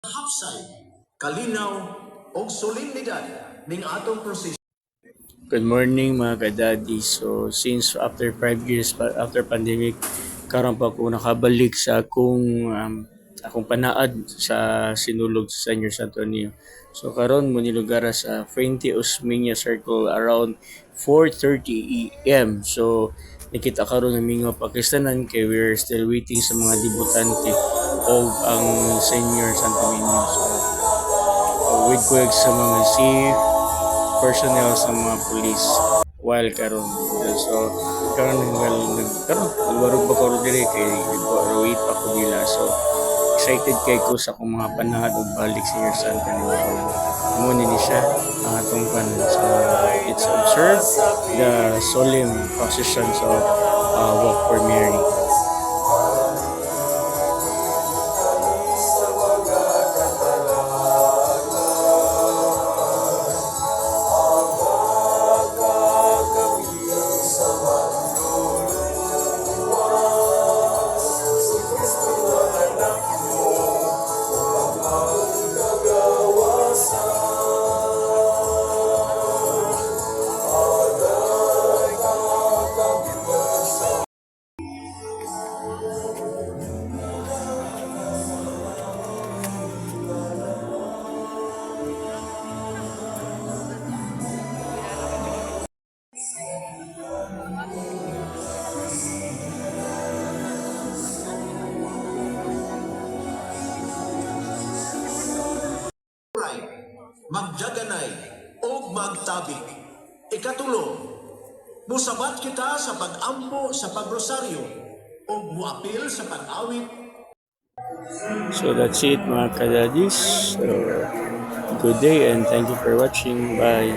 hapsay, kalinaw o solemnidad ning atong proseso. Good morning mga kadadi. So since after 5 years after pandemic, karon pa ako nakabalik sa akong panaad sa Sinulog sa Senior Santo Antonio. So karon mo nilugara sa Frente Osmeña Circle around 4:30 AM. So nakita karon ng mga Pakistanan kay we're still waiting sa mga debutante o ang Senior Santo Antonio. So with ko sa mga safe personnel sa mga police while karon so karon nagkaroon nagbarog pa ko dire kay wait pa ko nila so excited kay ko sa akong mga panahad ug balik sa Year Santa ni mo ni siya ang atong pan so it's observed the solemn processions of Walk for Mary. Magjaganay o magtabik. Ikatulo, musabat kita sa pag-ampo sa pagrosaryo o muapil sa pag-awit. So that's it mga kadadis. So good day and thank you for watching. Bye.